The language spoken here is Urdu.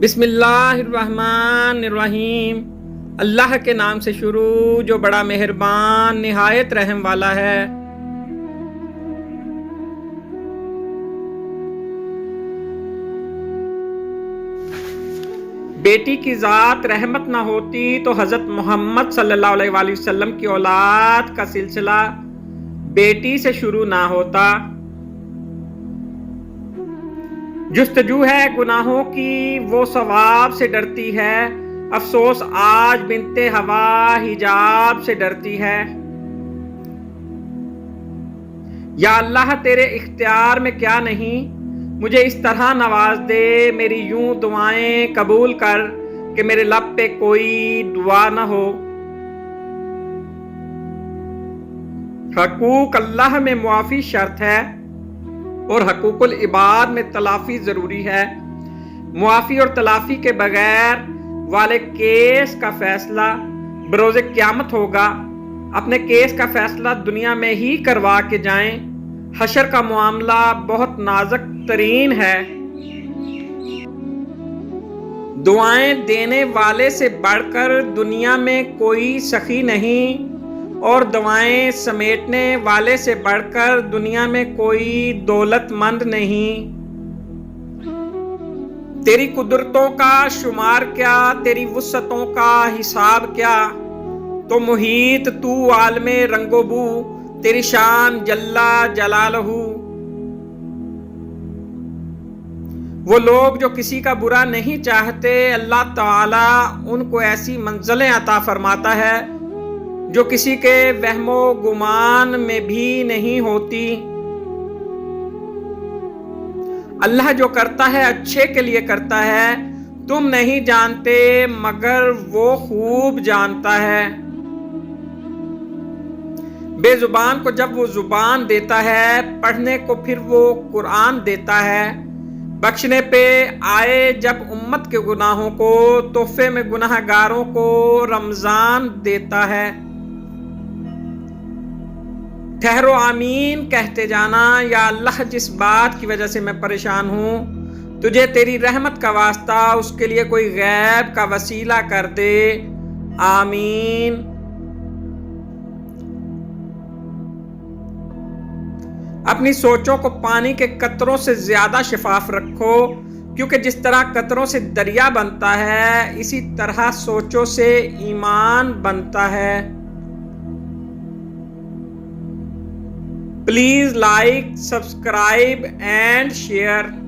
بسم اللہ الرحمن الرحیم۔ اللہ کے نام سے شروع جو بڑا مہربان نہایت رحم والا ہے۔ بیٹی کی ذات رحمت نہ ہوتی تو حضرت محمد صلی اللہ علیہ وآلہ وسلم کی اولاد کا سلسلہ بیٹی سے شروع نہ ہوتا۔ جستجو ہے گناہوں کی وہ ثواب سے ڈرتی ہے، افسوس آج بنت ہوا حجاب سے ڈرتی ہے۔ یا اللہ تیرے اختیار میں کیا نہیں، مجھے اس طرح نواز دے، میری یوں دعائیں قبول کر کہ میرے لب پہ کوئی دعا نہ ہو۔ حقوق اللہ میں معافی شرط ہے اور حقوق العباد میں تلافی ضروری ہے۔ معافی اور تلافی کے بغیر والے کیس کا فیصلہ بروز قیامت ہوگا۔ اپنے کیس کا فیصلہ دنیا میں ہی کروا کے جائیں، حشر کا معاملہ بہت نازک ترین ہے۔ دعائیں دینے والے سے بڑھ کر دنیا میں کوئی سخی نہیں، اور دعائیں سمیٹنے والے سے بڑھ کر دنیا میں کوئی دولت مند نہیں۔ تیری قدرتوں کا شمار کیا، تیری وسعتوں کا حساب کیا، تو محیط تو عالم رنگ و بو، تیری شان جل جلالہ۔ وہ لوگ جو کسی کا برا نہیں چاہتے، اللہ تعالیٰ ان کو ایسی منزلیں عطا فرماتا ہے جو کسی کے وہم و گمان میں بھی نہیں ہوتی۔ اللہ جو کرتا ہے اچھے کے لیے کرتا ہے، تم نہیں جانتے مگر وہ خوب جانتا ہے۔ بے زبان کو جب وہ زبان دیتا ہے، پڑھنے کو پھر وہ قرآن دیتا ہے۔ بخشنے پہ آئے جب امت کے گناہوں کو، تحفے میں گناہ گاروں کو رمضان دیتا ہے۔ ٹھہرو آمین کہتے جانا، یا اللہ جس بات کی وجہ سے میں پریشان ہوں، تجھے تیری رحمت کا واسطہ اس کے لیے کوئی غیب کا وسیلہ کر دے، آمین۔ اپنی سوچوں کو پانی کے قطروں سے زیادہ شفاف رکھو، کیونکہ جس طرح قطروں سے دریا بنتا ہے، اسی طرح سوچوں سے ایمان بنتا ہے۔ Please like, subscribe and share.